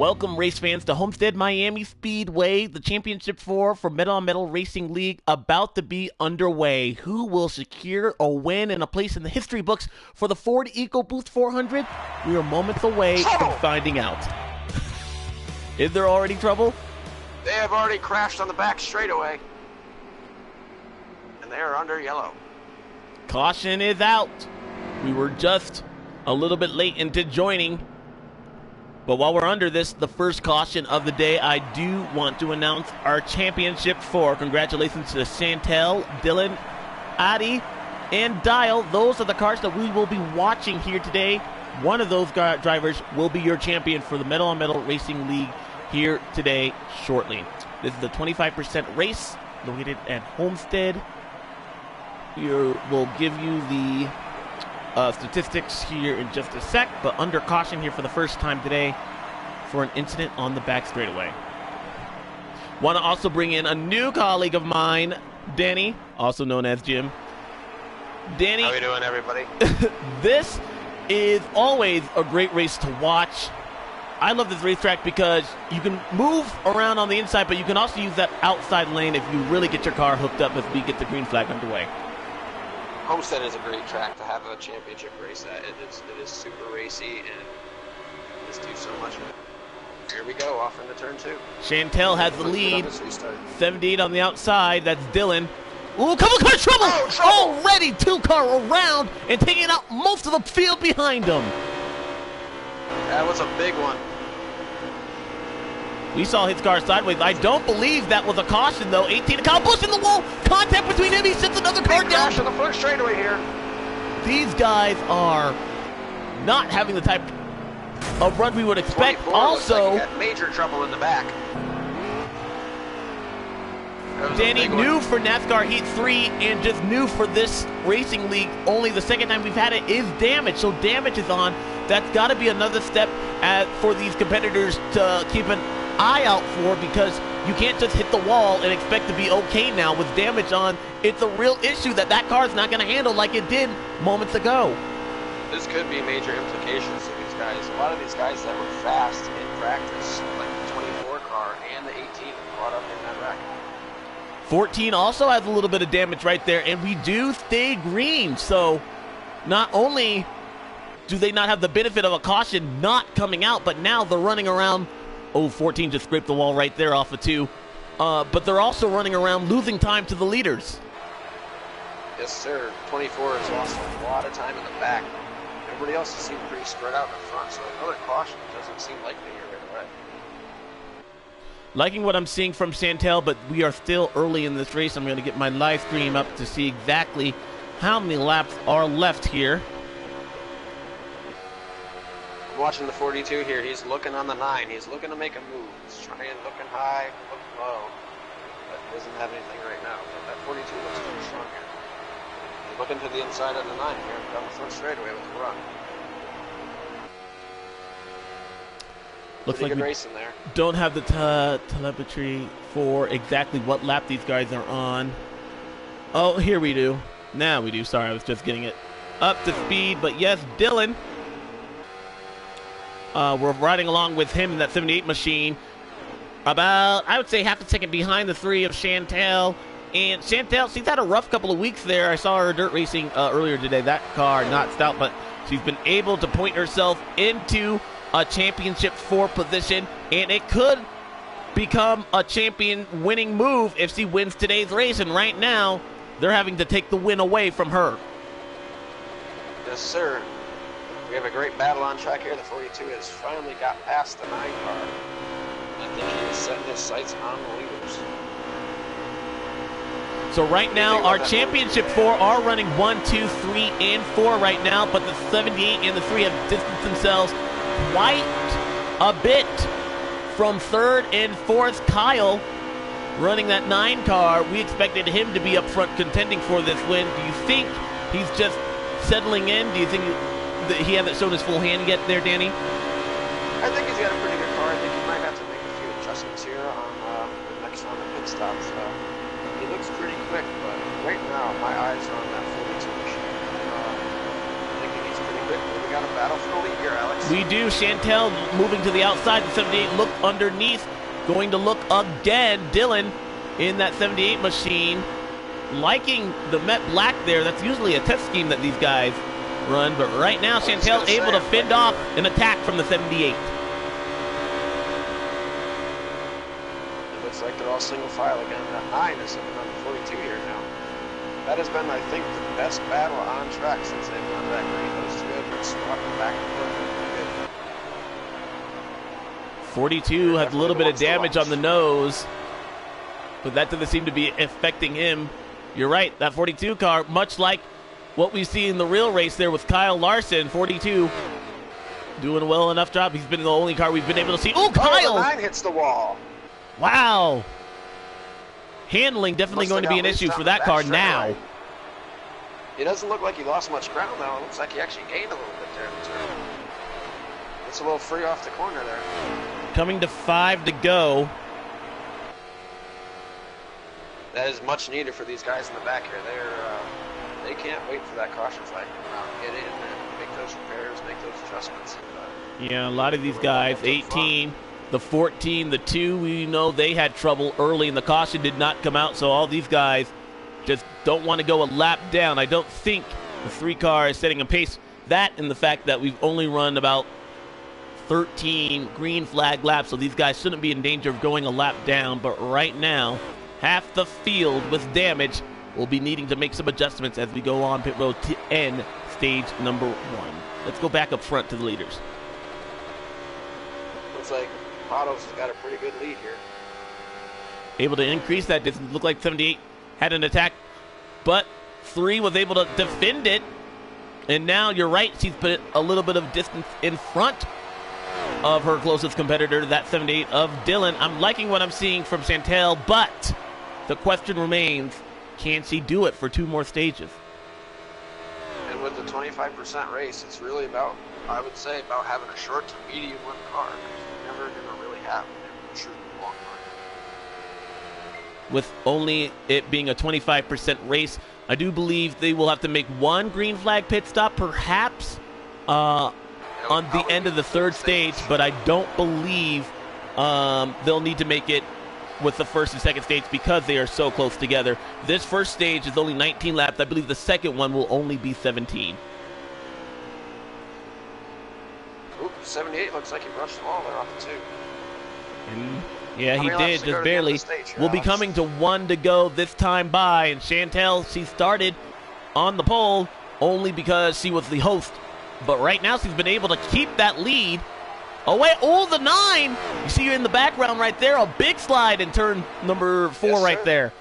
Welcome, race fans, to Homestead Miami Speedway. The Championship 4 for Metal on Metal Racing League about to be underway. Who will secure a win and a place in the history books for the Ford EcoBoost 400? We are moments away from finding out. Is there already trouble? They have already crashed on the back straightaway. And they are under yellow. Caution is out. We were just a little bit late into joining. But while we're under this, the first caution of the day, I do want to announce our Championship 4. Congratulations to Chantel, Dylan, Adi, and Dial. Those are the cars that we will be watching here today. One of those drivers will be your champion for the Metal on Metal Racing League here today shortly. This is the 25% race located at Homestead. We'll give you the statistics here in just a sec, but under caution here for the first time today for an incident on the back straightaway. Want to also bring in a new colleague of mine, Danny, also known as Jim. Danny, how are you doing, everybody? This is always a great race to watch. I love this racetrack because you can move around on the inside, but you can also use that outside lane if you really get your car hooked up as we get the green flag underway. Homestead is a great track to have a championship race at. It is super racy and just do so much of it. Here we go, off into turn 2. Chantel has the lead. 78 on the outside. That's Dylan. Ooh, couple car trouble! Already 2-car around and taking out most of the field behind him. That was a big one. We saw his car sideways. I don't believe that was a caution, though. 18 to Kyle Busch in the wall. Contact between him. He sets another car down. Crash on the front straightaway here. These guys are not having the type of run we would expect. Also, like major trouble in the back. Danny, new for NASCAR Heat 3 and just new for this racing league. Only the second time we've had it is damage. So damage is on. That's got to be another step for these competitors to keep an eye out for, because you can't just hit the wall and expect to be okay now with damage on. It's a real issue that car is not going to handle like it did moments ago. This could be major implications to these guys. A lot of these guys that were fast in practice, like the 24 car and the 18, caught up in that wreck. 14 also has a little bit of damage right there, and we do stay green. So not only do they not have the benefit of a caution not coming out, but now they're running around. 14 just scraped the wall right there off of 2. But they're also running around losing time to the leaders. Yes, sir. 24 has lost a lot of time in the back. Everybody else has seemed pretty spread out in the front, so another caution doesn't seem likely here right away. Liking what I'm seeing from Chantel, but we are still early in this race. I'm going to get my live stream up to see exactly how many laps are left here. Watching the 42 here, he's looking on the 9. He's looking to make a move. He's trying, looking high, looking low, but doesn't have anything right now. But that 42 looks pretty strong here. He's looking to the inside of the 9 here, down the front straightaway with the run. Looks pretty like good we race in there. Don't have the telemetry for exactly what lap these guys are on. Oh, here we do. Now we do. Sorry, I was just getting it up to speed. But yes, Dylan. We're riding along with him in that 78 machine. About, I would say, half a second behind the 3 of Chantel. And Chantel, she's had a rough couple of weeks there. I saw her dirt racing earlier today. That car not stout, but she's been able to point herself into a championship 4 position. And it could become a champion winning move if she wins today's race. And right now, they're having to take the win away from her. Yes, sir. We have a great battle on track here. The 42 has finally got past the 9 car. I think he is setting his sights on the leaders. So right now, our championship 4 are running 1, 2, 3, and 4 right now, but the 78 and the 3 have distanced themselves quite a bit from 3rd and 4th. Kyle running that 9 car. We expected him to be up front contending for this win. Do you think he's just settling in? Do you think that he hasn't shown his full hand yet there, Danny? I think he's got a pretty good car. I think he might have to make a few adjustments here on the next on the pit stop. So he looks pretty quick, but right now my eyes are on that 42 machine. Thinking he's pretty quick We got a battle for the lead here, Alex. We do. Chantel moving to the outside. The 78 look underneath. Going to look again. Dylan in that 78 machine. Liking the Met Black there. That's usually a test scheme that these guys run. But right now, Chantel able to fend off an attack from the 78. It looks like they're all single file again. That 9 is sitting on the 42 here now. That has been, I think, the best battle on track since they've run that green. Those two have been swapping back and forth. 42 had a little bit of damage on the nose, but that doesn't seem to be affecting him. You're right, that 42 car, much like what we see in the real race there with Kyle Larson, 42 doing a well enough job. He's been the only car we've been able to see. Oh, Kyle! The 9 hits the wall. Wow. Handling definitely going to be an issue for that car now. Right. It doesn't look like he lost much ground, though. It looks like he actually gained a little bit there in the turn. It's a little free off the corner there. Coming to 5 to go. That is much needed for these guys in the back here. They can't wait for that caution flag to come out. Get in and make those repairs, make those adjustments. Yeah, a lot of these guys, 18, the 14, the 2, we know they had trouble early and the caution did not come out, so all these guys just don't want to go a lap down. I don't think the 3 car is setting a pace. That and the fact that we've only run about 13 green flag laps, so these guys shouldn't be in danger of going a lap down, but right now, half the field with damage will be needing to make some adjustments as we go on pit road to end stage number 1. Let's go back up front to the leaders. Looks like Otto's has got a pretty good lead here. Able to increase that distance. Looked like 78 had an attack, but 3 was able to defend it. And now you're right, she's put a little bit of distance in front of her closest competitor, that 78 of Dylan. I'm liking what I'm seeing from Chantel, but the question remains, can she do it for 2 more stages? And with the 25% race, it's really about, I would say, about having a short to medium win car. You're never going to really have a true long run. With only it being a 25% race, I do believe they will have to make 1 green flag pit stop, perhaps on the end of the 3rd stage, but I don't believe they'll need to make it with the 1st and 2nd stage because they are so close together. This 1st stage is only 19 laps. I believe the 2nd one will only be 17. Oop, 78 looks like he brushed the wall there off the 2. Yeah, he did, just barely. We'll be coming to 1 to go this time by, and Chantel, she started on the pole only because she was the host. But right now she's been able to keep that lead. Oh, wait, the 9. You see her in the background right there, a big slide in turn number 4 right there.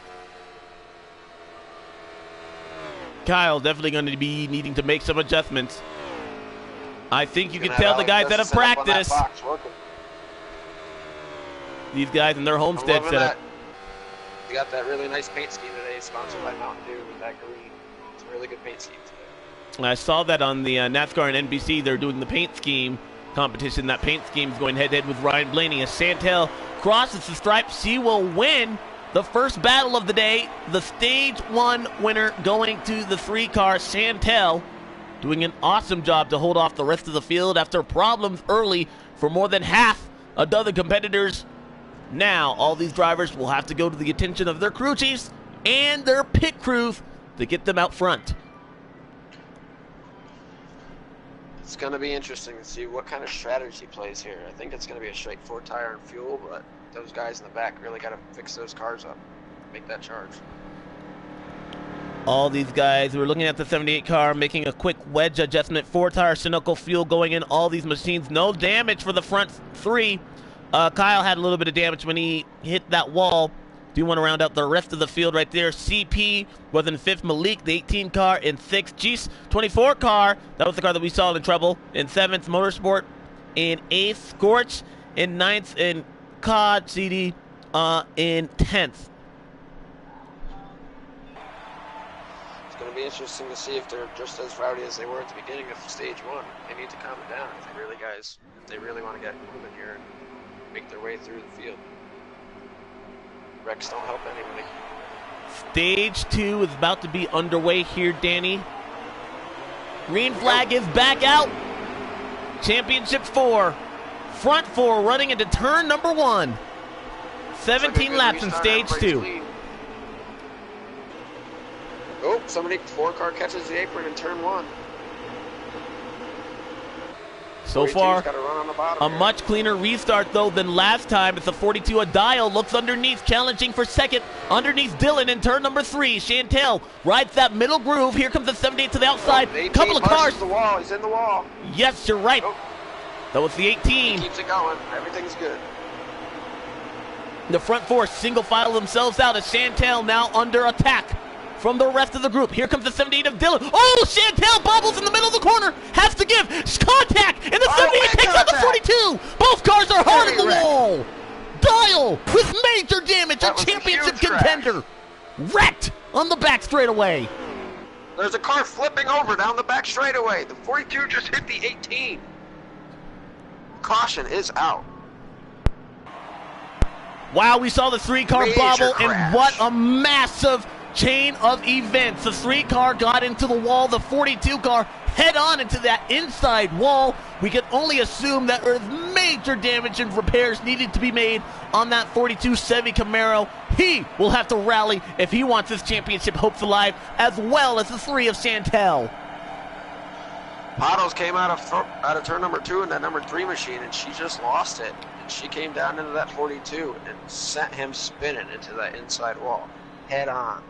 Kyle definitely going to be needing to make some adjustments. I think you can tell the guys that have practiced. These guys in their Homestead setup. You got that really nice paint scheme today, sponsored by Mountain Dew with that green. It's a really good paint scheme today. I saw that on the NASCAR and NBC. They're doing the paint scheme competition. That paint scheme is going head-to-head with Ryan Blaney. As Chantel crosses the stripe, she will win the first battle of the day. The Stage 1 winner going to the 3 car. Chantel doing an awesome job to hold off the rest of the field after problems early for more than half a dozen competitors. Now, all these drivers will have to go to the attention of their crew chiefs and their pit crews to get them out front. It's going to be interesting to see what kind of strategy plays here. I think it's going to be a straight 4-tire and fuel, but those guys in the back really got to fix those cars up, make that charge. All these guys, we're looking at the 78 car, making a quick wedge adjustment, 4-tire Sunoco fuel going in all these machines. No damage for the front 3. Kyle had a little bit of damage when he hit that wall. Do want to round out the rest of the field right there. CP was in 5th. Malik, the 18 car, in 6th. G's 24 car, that was the car that we saw in trouble, in 7th. Motorsport in 8th. Scorch in 9th. And COD CD in 10th. It's going to be interesting to see if they're just as rowdy as they were at the beginning of stage 1. They need to calm it down if they really want to get moving here and make their way through the field. Wrecks don't help anybody. Stage 2 is about to be underway here, Danny. Green flag is back out. Championship 4. Front 4 running into turn number 1. 17 laps in stage 2. Oh, somebody, 4 car catches the apron in turn 1. So far, got to run on the bottom a here. much cleaner restart, though, than last time. It's a 42. A Dial looks underneath, challenging for second. Underneath Dylan in turn number 3. Chantel rides that middle groove. Here comes the 78 to the outside. Couple of cars. The wall. He's in the wall. Yes, you're right. Oh. That was the 18. He keeps it going. Everything's good. The front 4 single file themselves out as Chantel now under attack from the rest of the group. Here comes the 78 of Dylan. Oh, Chantel bobbles in the middle of the corner. Has to give. Contact. And the 78 takes out the 42. Both cars are hard in the wall. Dial with major damage. A championship contender. Wrecked on the back straightaway. There's a car flipping over down the back straightaway. The 42 just hit the 18. Caution is out. Wow, we saw the 3-car Major bobble, crash. and what a massive chain of events. The 3-car got into the wall, the 42 car head on into that inside wall. We can only assume that there's major damage and repairs needed to be made on that 42 Chevy Camaro. He will have to rally if he wants his championship hopes alive, as well as the 3 of Chantel. Patos came out of turn number 2 in that number 3 machine, and she just lost it. And she came down into that 42 and sent him spinning into that inside wall, head on.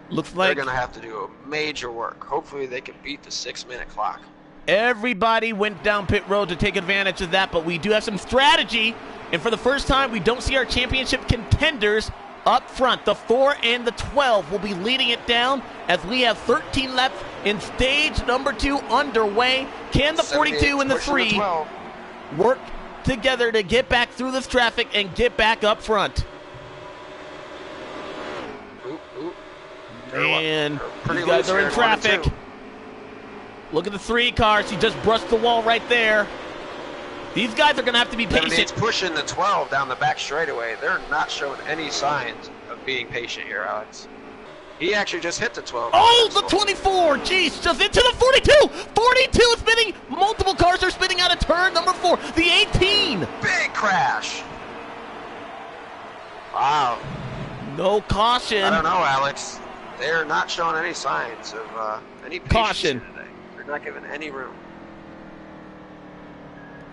Looks like they're going to have to do a major work. Hopefully they can beat the 6-minute clock. everybody went down pit road to take advantage of that, but we do have some strategy. And for the first time, we don't see our championship contenders up front. The 4 and the 12 will be leading it down as we have 13 laps in stage number 2 underway. Can the 42 and the 3 work together to get back through this traffic and get back up front? Man, these guys are in traffic. Look at the 3 cars. He just brushed the wall right there. These guys are going to have to be patient. It's pushing the 12 down the back straightaway. They're not showing any signs of being patient here, Alex. He actually just hit the 12. Oh, the 24. Jeez, just into the 42. 42 is spinning. Multiple cars are spinning out of turn number 4. The 18. Big crash. Wow. No caution. I don't know, Alex. They're not showing any signs of any patience Caution today. They're not giving any room.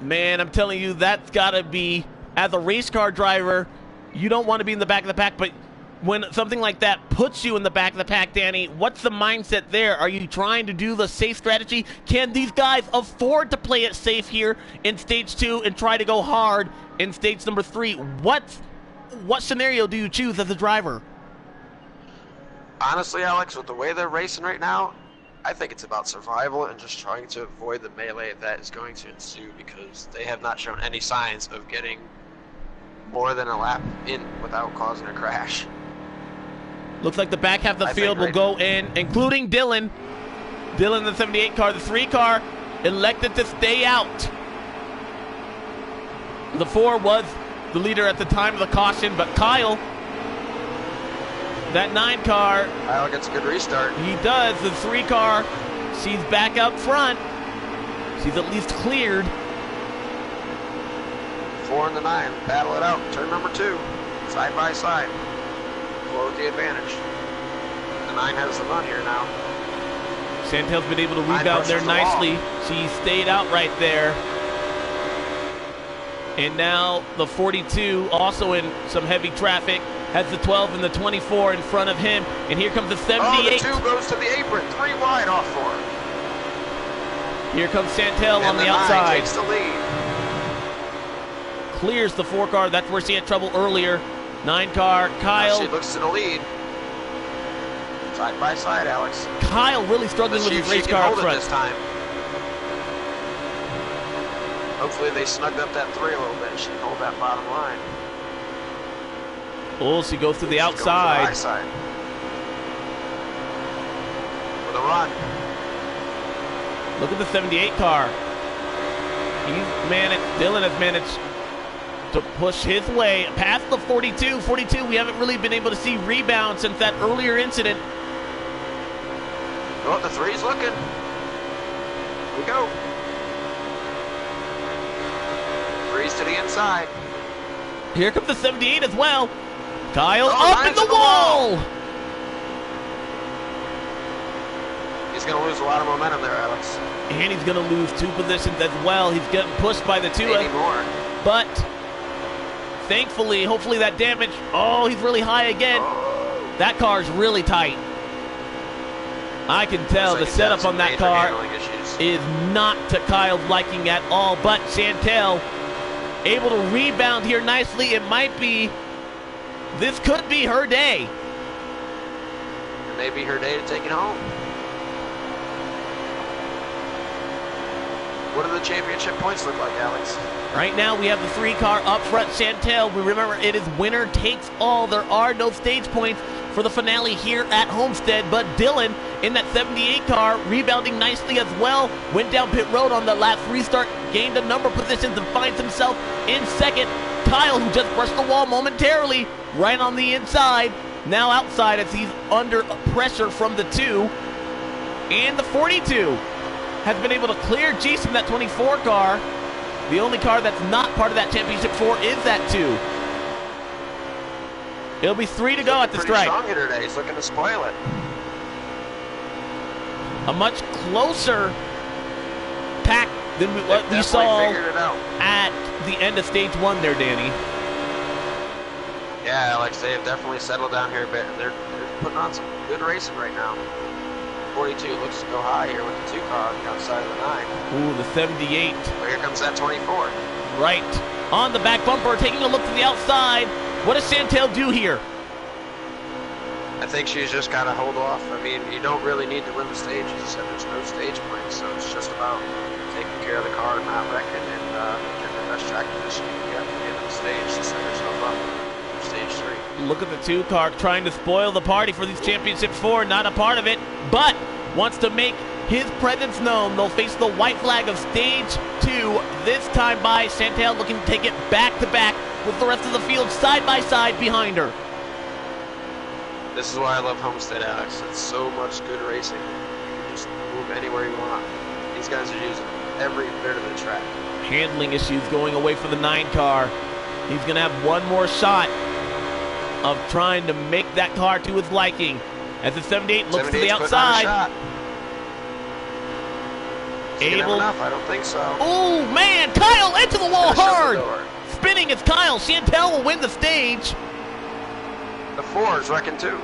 Man, I'm telling you, that's got to be, as a race car driver, you don't want to be in the back of the pack, but when something like that puts you in the back of the pack, Danny, what's the mindset there? Are you trying to do the safe strategy? Can these guys afford to play it safe here in stage 2 and try to go hard in stage number 3? What scenario do you choose as a driver? Honestly, Alex, with the way they're racing right now, I think it's about survival and just trying to avoid the melee that is going to ensue, because they have not shown any signs of getting more than a lap in without causing a crash. Looks like the back half of the field will go in, including Dylan. Dylan, the 78 car, the 3 car elected to stay out. The 4 was the leader at the time of the caution, but Kyle, that 9 car, Kyle gets a good restart. He does. The 3 car, she's back up front. She's at least cleared. 4 and the 9 battle it out. Turn number 2, side by side. 4 with the advantage. The 9 has the run here now. Chantel's been able to rebound there nicely. She stayed out right there. And now the 42, also in some heavy traffic, has the 12 and the 24 in front of him. And here comes the 78. Oh, the 2 goes to the apron. 3 wide off 4. Here comes Chantel on the outside. 9 takes the lead. Clears the 4 car. That's where she had trouble earlier. 9 car, Kyle. Now she looks to the lead. Side by side, Alex. Kyle really struggling with his race car up front. This time. Hopefully they snugged up that 3 a little bit. She can hold that bottom line. Oh, she goes to the outside. With a run. Look at the 78 car. Dylan has managed to push his way past the 42. 42, we haven't really been able to see rebound since that earlier incident. Oh, the 3's looking. Here we go. Breeze to the inside. Here comes the 78 as well. Kyle Oh, up in the wall. He's going to lose a lot of momentum there, Alex. And he's going to lose 2 positions as well. He's getting pushed by the 2. Maybe more. But thankfully, hopefully that damage. Oh, he's really high again. Oh. That car's really tight. I can tell Like the setup on that car issues. is not to Kyle's liking at all. But Chantel able to rebound here nicely. It might be, this could be her day. It may be her day to take it home. What do the championship points look like, Alex? Right now we have the 3 car up front. Chantel, we remember it is winner takes all. There are no stage points for the finale here at Homestead, but Dylan in that 78 car rebounding nicely as well. Went down pit road on the last restart, gained a number of positions and finds himself in second. Kyle, who just brushed the wall momentarily, right on the inside, now outside as he's under pressure from the 2. And the 42 has been able to clear G's from that 24 car. The only car that's not part of that championship 4 is that 2. It'll be 3 to go at the stripe. Strong hitter today. He's looking to spoil it. A much closer pack than what we saw at the end of stage 1 there, Danny. Yeah, Alex, they have definitely settled down here a bit. They're putting on some good racing right now. 42 looks to go high here with the 2 car on the outside of the 9. Ooh, the 78. Well, here comes that 24. Right on the back bumper, taking a look to the outside. What does Chantel do here? I think she's just got to hold off. I mean, you don't really need to win the stage. As I said, there's no stage points, so it's just about taking care of the car, not wrecking, and getting the best track position you can get at the end of the stage to set yourself up for stage 3. Look at the 2 car trying to spoil the party for these championship 4. Not a part of it, but wants to make his presence known. They'll face the white flag of stage 2, this time by Chantel, looking to take it back to back with the rest of the field side by side behind her. This is why I love Homestead, Alex. It's so much good racing. You can just move anywhere you want. These guys are using every bit of the track. Handling issues going away for the 9 car. He's going to have one more shot of trying to make that car to his liking. As the 78 looks to the outside. Able enough? I don't think so. Oh, man. Kyle into the wall hard. Spinning as Kyle. Chantel will win the stage. The 4 is wrecking too.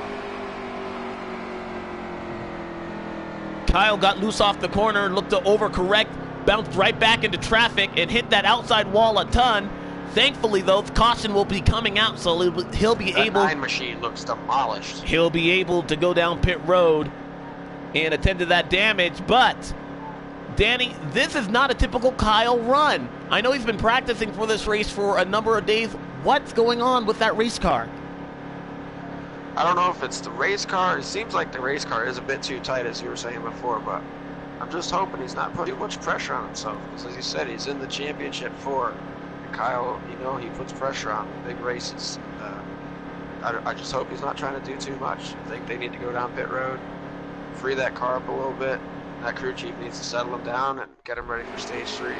Kyle got loose off the corner, looked to overcorrect, bounced right back into traffic, and hit that outside wall a ton. Thankfully, though, caution will be coming out, so he'll be able. That 9 machine looks demolished. He'll be able to go down pit road and attend to that damage. But, Danny, this is not a typical Kyle run. I know he's been practicing for this race for a number of days. What's going on with that race car? I don't know if it's the race car. It seems like the race car is a bit too tight, as you were saying before, but I'm just hoping he's not putting too much pressure on himself. Because as you said, he's in the championship 4. And Kyle, you know, he puts pressure on big races. I just hope he's not trying to do too much. I think they need to go down pit road, free that car up a little bit. That crew chief needs to settle him down and get him ready for stage 3.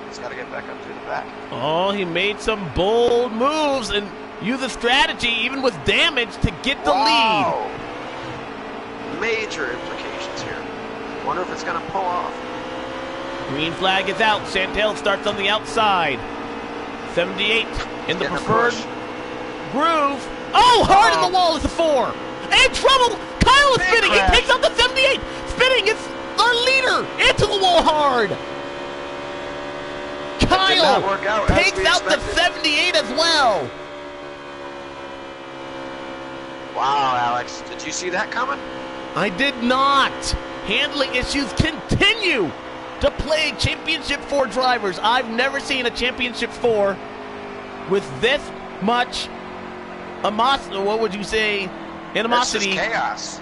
He's got to get back up through the back. Oh, he made some bold moves and use a strategy, even with damage, to get the lead. Major implications here. Wonder if it's going to pull off. Green flag is out. Chantel starts on the outside. 78 in the preferred groove. Oh, hard in the wall is the 4. In trouble. Kyle is spinning. He takes out the 78. Spinning. It's our leader. Into the wall hard. Kyle takes out the 78 as well. Wow, Alex. Did you see that coming? I did not. Handling issues continue to plague Championship 4 drivers. I've never seen a Championship 4 with this much animosity. What would you say? Animosity. This is chaos.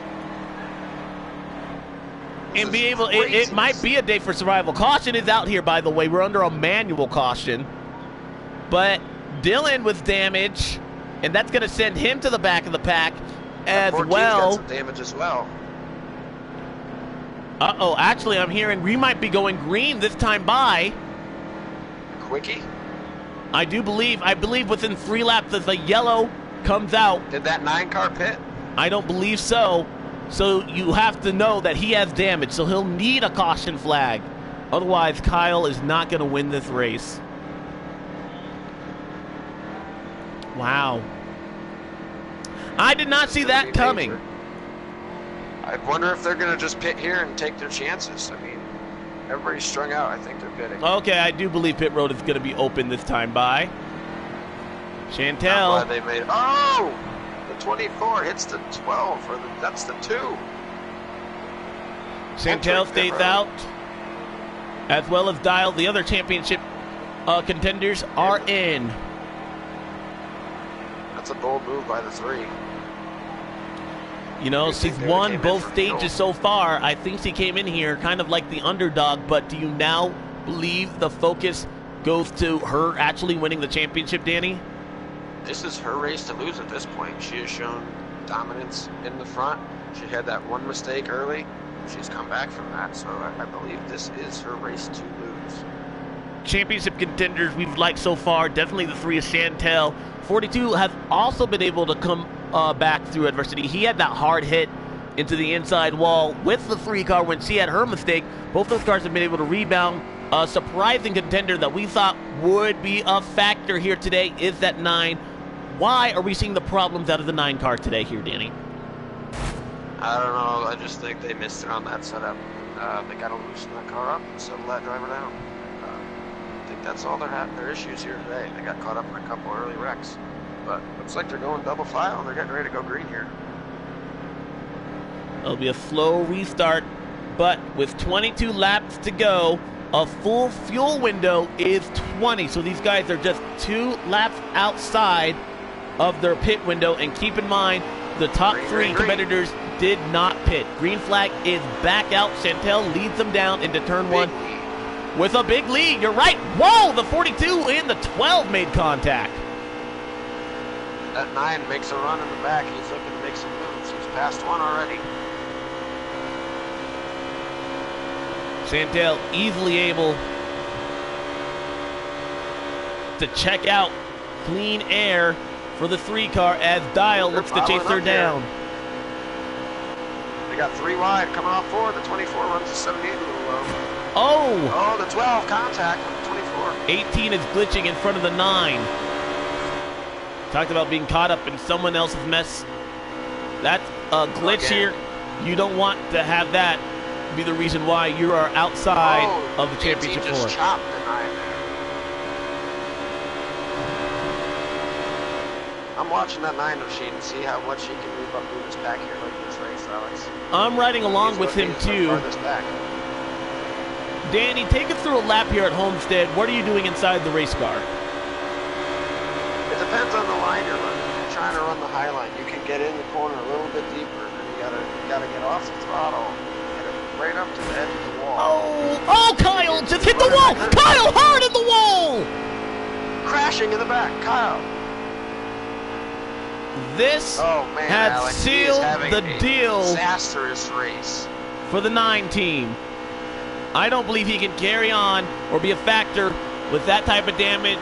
And be able, it might be a day for survival. Caution is out here, by the way. We're under a manual caution. But Dylan with damage, and that's going to send him to the back of the pack as well. Got some damage as well. Uh-oh, actually, I'm hearing we might be going green this time by. Quickie? I believe within 3 laps as the yellow comes out. Did that 9 car pit? I don't believe so. So you have to know that he has damage, so he'll need a caution flag. Otherwise, Kyle is not going to win this race. Wow. I did not see that coming. I wonder if they're going to just pit here and take their chances. I mean, everybody's strung out. I think they're pitting. Okay, I do believe pit road is going to be open this time by. Chantel. I'm glad they made it. Oh! The 24 hits the 12, that's the 2. Chantel stays out, as well as Dial. The other championship contenders are in. That's a bold move by the 3. You know, she's won both stages so far. I think she came in here kind of like the underdog, but do you now believe the focus goes to her actually winning the championship, Danny? This is her race to lose at this point. She has shown dominance in the front. She had that one mistake early. She's come back from that, so I believe this is her race to lose. Championship contenders we've liked so far, definitely the 3 of Chantel. 42 has also been able to come back through adversity. He had that hard hit into the inside wall with the 3 car when she had her mistake. Both those cars have been able to rebound. A surprising contender that we thought would be a factor here today is that 9. Why are we seeing the problems out of the 9 car today here, Danny? I don't know. I just think they missed it on that setup. They got to loosen that car up and settle that driver down. I think that's all their issues here today. They got caught up in a couple early wrecks. But looks like they're going double file and they're getting ready to go green here. It'll be a slow restart, but with 22 laps to go, a full fuel window is 20. So these guys are just 2 laps outside of their pit window. And keep in mind, the top 3 competitors did not pit. Green flag is back out. Chantel leads them down into turn 1 with a big lead. You're right. Whoa, the 42 and the 12 made contact. That 9 makes a run in the back. He's looking to make some moves. He's passed 1 already. Chantel easily able to check out clean air for the 3 car as Dial looks to chase her down. They got 3 wide coming off 4. The 24 runs to 78 a little low. Oh! Oh, the 12 contact with the 24. 18 is glitching in front of the 9. Talked about being caught up in someone else's mess. That's a glitch here. You don't want to have that be the reason why you are outside of the championship just floor. Chopped the 9 there. I'm watching that 9 machine and see how much he can move up through this back here like this race, Alex. I'm riding along with him too. Back. Danny, take us through a lap here at Homestead. What are you doing inside the race car? It depends on the line you're running. If you're trying to run the high line, you can get in the corner a little bit deeper, and then you gotta get off the throttle, get it right up to the edge of the wall. Oh, Kyle just hit the wall! Kyle hard in the wall! Crashing in the back, Kyle. This has Alex, sealed the deal disastrous race for the 9 team. I don't believe he can carry on or be a factor with that type of damage.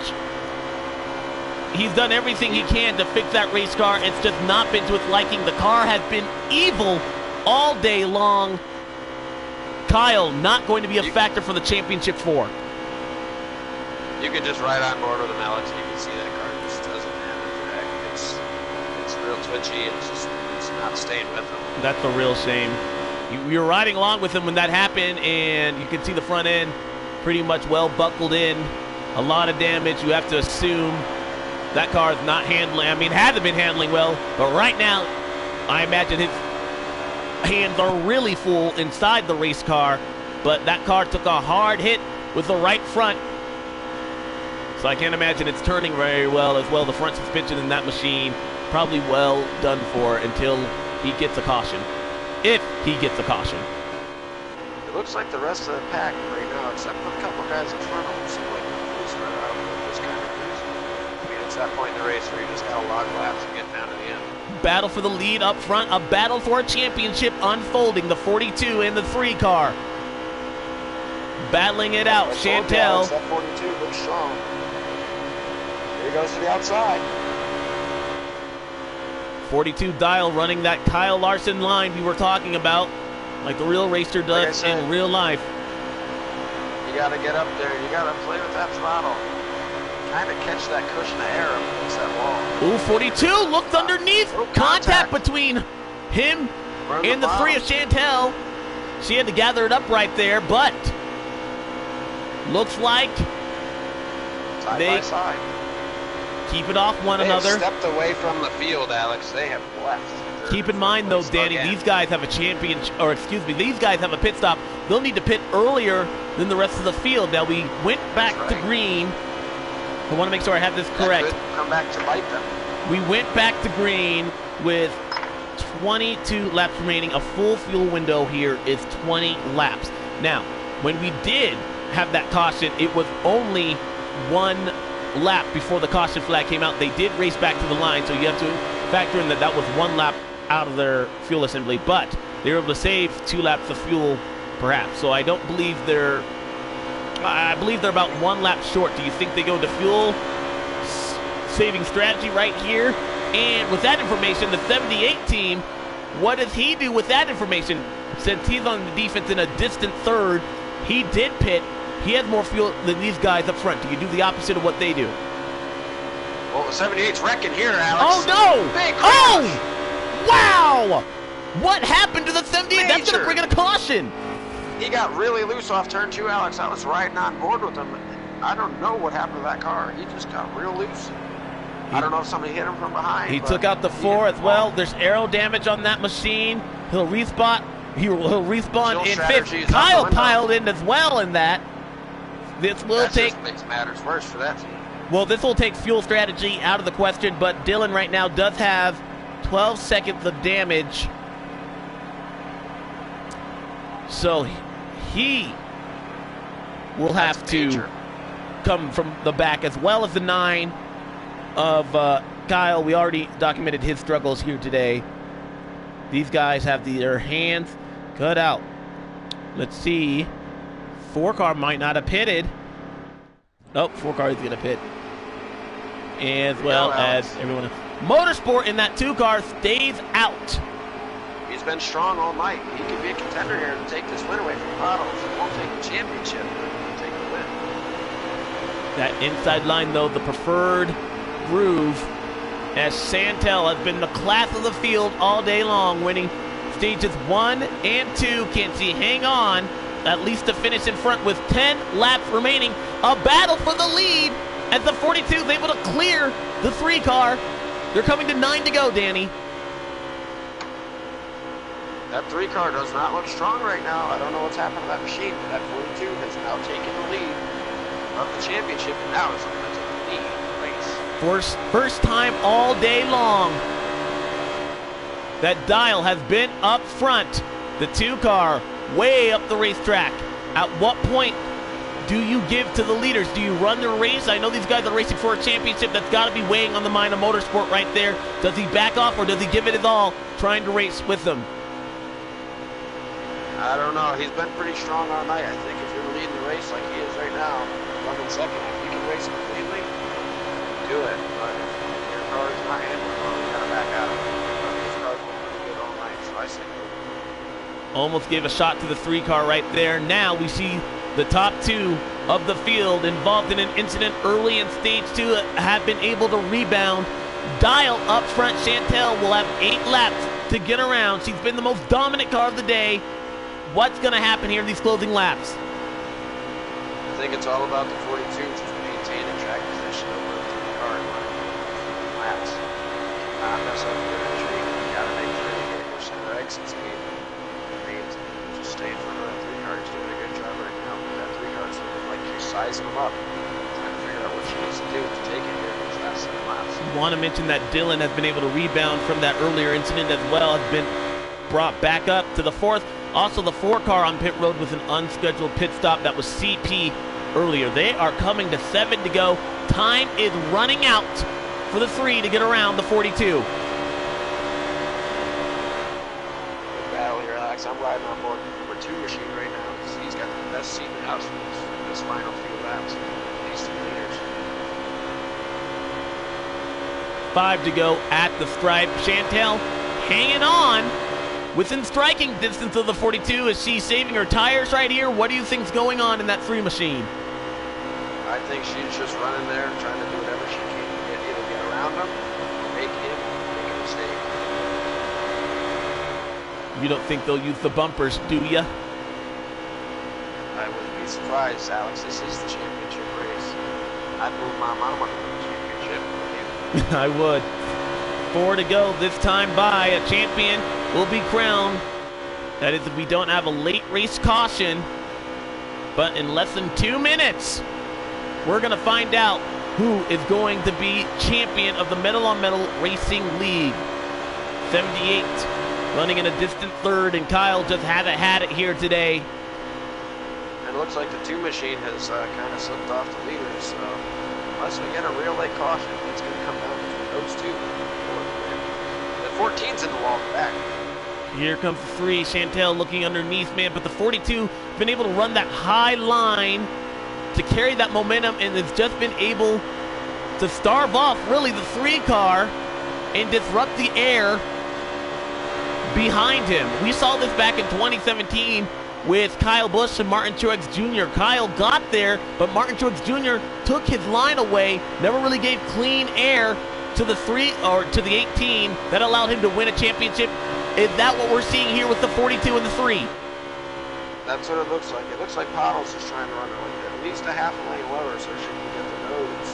He's done everything he can to fix that race car. It's just not been to his liking. The car has been evil all day long. Kyle not going to be a factor for the championship 4. You can just ride on board with him, Alex. You can see that car just doesn't have a drag. It's real twitchy. It's not staying with him. That's a real shame. You're riding along with him when that happened, and you can see the front end pretty much well buckled in. A lot of damage. You have to assume that car is not handling. I mean, hasn't been handling well, but right now, I imagine his hands are really full inside the race car. But that car took a hard hit with the right front, so I can't imagine it's turning very well as well. The front suspension in that machine probably well done for until he gets a caution. If he gets a caution. It looks like the rest of the pack right now, except for a couple guys in front of him, seem like they're pretty spread out. Just kind of cruising. I mean, it's that point in the race where you just got to log laps and get down to the end. Battle for the lead up front, a battle for a championship unfolding. The 42 and the 3 car battling it out. Chantel. That 42 looks strong. Here he goes to the outside. 42 Dial running that Kyle Larson line we were talking about, like the real racer does in real life. You got to get up there. You got to play with that throttle. Kind of catch that cushion of air up against that wall. Ooh, 42 looked underneath. Contact between him and the 3 of Chantel. She had to gather it up right there, but looks like side by side. Keep it off one another. They have stepped away from the field, Alex. They have left. Keep in mind, though, Danny, these guys have a these guys have a pit stop. They'll need to pit earlier than the rest of the field. Now, we went back to green. I want to make sure I have this correct. That could come back to bite them. We went back to green with 22 laps remaining. A full fuel window here is 20 laps. Now, when we did have that caution, it was only 1 lap before the caution flag came out. They did race back to the line, so you have to factor in that that was 1 lap out of their fuel assembly, but they were able to save 2 laps of fuel perhaps. So I don't believe I believe they're about 1 lap short. Do you think they go to fuel saving strategy right here? And with that information, the 78 team, what does he do with that information? Since he's on the defense in a distant third, he did pit. He has more fuel than these guys up front. Do you do the opposite of what they do? Well, the 78's wrecking here, Alex. Oh, no! Big crash. Oh! Wow! What happened to the 78? That's going to bring in a caution. He got really loose off turn 2, Alex. I was riding on board with him. I don't know what happened to that car. He just got real loose. I don't know if somebody hit him from behind. He took out the 4 as well. There's aero damage on that machine. He'll respawn. He'll respawn in 5th. Kyle piled in as well in that. This will just makes matters worse for that team. Well, this will take fuel strategy out of the question, but Dylan right now does have 12 seconds of damage. So he will have to come from the back, as well as the 9 of Kyle. We already documented his struggles here today. These guys have their hands cut out. Let's see. 4 car might not have pitted. Nope, 4 car is going to pit. As well as everyone else. Motorsport in that 2 car stays out. He's been strong all night. He could be a contender here to take this win away from Bottles. It won't take the championship, but he'll take the win. That inside line, though, the preferred groove, as Santel has been the class of the field all day long, winning stages 1 and 2. Can she hang on at least to finish in front with 10 laps remaining? A battle for the lead as the 42 is able to clear the 3 car. They're coming to 9 to go, Danny. That 3 car does not look strong right now. I don't know what's happened to that machine, but that 42 has now taken the lead of the championship, and now it's going to lead the race. First time all day long that Dial has been up front. The 2 car way up the racetrack. At what point do you give to the leaders? Do you run the race? I know these guys are racing for a championship. That's got to be weighing on the mind of motorsport right there. Does he back off, or does he give it his all trying to race with them? I don't know. He's been pretty strong all night. I think if you're leading the race like he is right now, running second, if you can race completely, do it. But if your car is not handling well, you got to back out of it. His car's been pretty good all night, so I say move. Almost gave a shot to the 3 car right there. Now we see the top 2 of the field involved in an incident early in stage 2 have been able to rebound. Dial up front. Chantel will have 8 laps to get around. She's been the most dominant car of the day. What's going to happen here in these closing laps? I think it's all about the 42 just maintaining track position over the car and running laps. Not mess up your entry. You got to make sure you get your center exit speed. Just stay in front of that 3 car. He's doing a good job right now. But that 3 car is looking like you're sizing him up, trying to figure out what she needs to do to take it here in these last 7 laps. I want to mention that Dylan has been able to rebound from that earlier incident as well. Has been brought back up to the 4th. Also, the 4 car on pit road with an unscheduled pit stop. That was CP earlier. They are coming to 7 to go. Time is running out for the 3 to get around the 42. Good battle here, Alex. I'm riding on board number 2 machine right now. He's got the best seat in the house for this final few laps. These 2 leaders. 5 to go at the stripe. Chantel hanging on within striking distance of the 42. Is she saving her tires right here? What do you think's going on in that 3 machine? I think she's just running there trying to do whatever she can to either get around him or make him make a mistake. You don't think they'll use the bumpers, do ya? I wouldn't be surprised, Alex. This is the championship race. I'd move my mama to the championship. I would. 4 to go this time by. A champion will be crowned. That is if we don't have a late race caution. But in less than 2 minutes, we're going to find out who is going to be champion of the Metal on Metal Racing League. 78 running in a distant third, and Kyle just hasn't had it here today. And it looks like the 2 machine has kind of slipped off the leaders, so unless we get a real late caution, it's going to come down between those 2. The 14's in the wall back. Here comes the 3. Chantel looking underneath, man, but the 42 been able to run that high line to carry that momentum, and has just been able to starve off really the 3 car and disrupt the air behind him. We saw this back in 2017 with Kyle Busch and Martin Truex Jr. Kyle got there, but Martin Truex Jr. took his line away, never really gave clean air to the 3 or to the 18 that allowed him to win a championship. Is that what we're seeing here with the 42 and the 3? That's what it looks like. It looks like Pottles is trying to run it like at least a half a lane lower so she can get the nose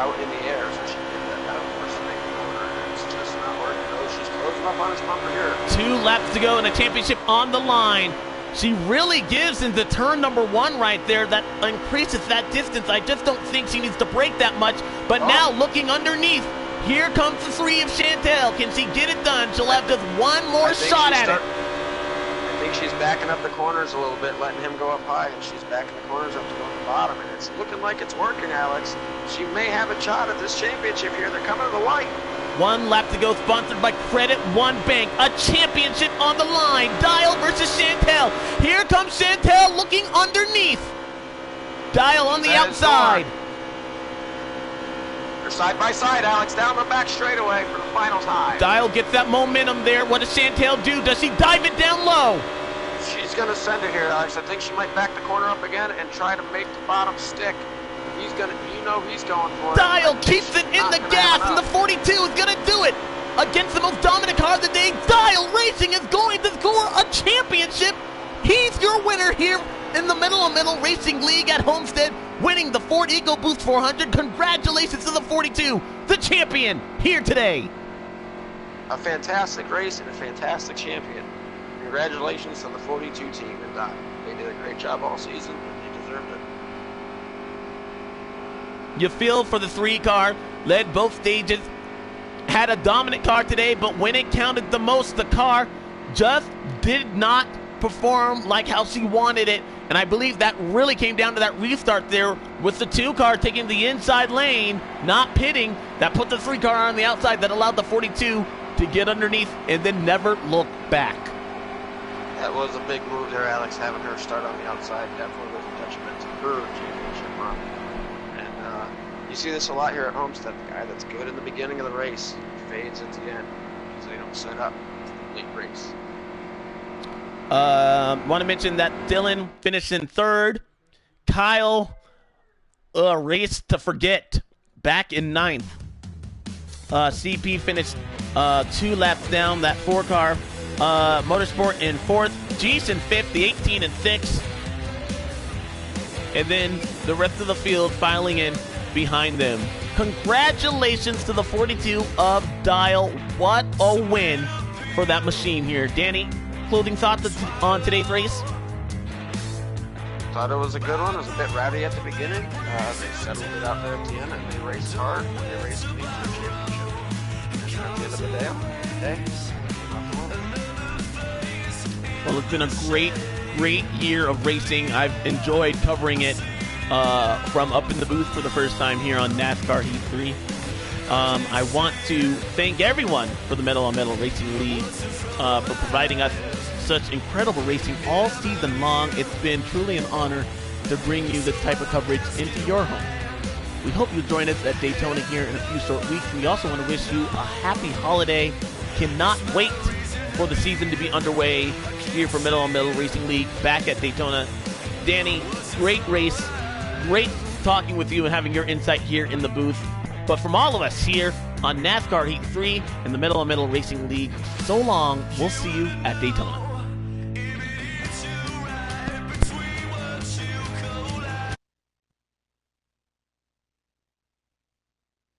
out in the air so she can get that out first lane corner. It's just not working. Oh, she's closing up on his bumper here. 2 laps to go and a championship on the line. She really gives into turn number 1 right there. That increases that distance. I just don't think she needs to break that much. But now looking underneath, here comes the 3 of Chantel. Can she get it done? She'll have just one more shot at it. I think she's backing up the corners a little bit, letting him go up high, and she's backing the corners up to go to the bottom. And it's looking like it's working, Alex. She may have a shot at this championship here. They're coming to the light. 1 lap to go, sponsored by Credit One Bank. A championship on the line. Dial versus Chantel. Here comes Chantel looking underneath. Dial on the outside. They're side by side, Alex, down the back straightaway for the final time. Dial gets that momentum there. What does Chantel do? Does she dive it down low? She's going to send it here, Alex. I think she might back the corner up again and try to make the bottom stick. He's gonna, he's going for it. Dial keeps it in the gas, and the 42 is gonna do it against the most dominant car of the day. Dial Racing is going to score a championship. He's your winner here in the Metal on Metal Racing League at Homestead, winning the Ford EcoBoost 400. Congratulations to the 42, the champion here today. A fantastic race and a fantastic champion. Congratulations to the 42 team and Dial. They did a great job all season, and they deserved it. You feel for the 3 car, led both stages, had a dominant car today, but when it counted the most, the car just did not perform like how she wanted it. And I believe that really came down to that restart there with the 2 car taking the inside lane, not pitting. That put the 3 car on the outside that allowed the 42 to get underneath and then never look back. That was a big move there, Alex, having her start on the outside. Definitely was a detriment to her championship run. You see this a lot here at Homestead. The guy that's good in the beginning of the race fades at the end because they don't set up the late race. Want to mention that Dylan finished in 3rd. Kyle raced to forget back in 9th. CP finished 2 laps down, that 4 car. Motorsport in 4th. Geese in 5th, the 18 in 6th. And then the rest of the field filing in behind them. Congratulations to the 42 of Dial. What a win for that machine here. Danny, closing thoughts on today's race? Thought it was a good one. It was a bit rowdy at the beginning. They settled it out there at the end, and they raced hard. They raced clean for the championship. And at the end of the day, well, it's been a great year of racing. I've enjoyed covering it from up in the booth for the first time here on NASCAR Heat 3. I want to thank everyone for the Metal on Metal Racing League for providing us such incredible racing all season long. It's been truly an honor to bring you this type of coverage into your home. We hope you'll join us at Daytona here in a few short weeks. We also want to wish you a happy holiday. Cannot wait for the season to be underway here for Metal on Metal Racing League back at Daytona. Danny, great race. Great talking with you and having your insight here in the booth. But from all of us here on NASCAR Heat 3 and the Metal on Metal Racing League, so long. We'll see you at Daytona.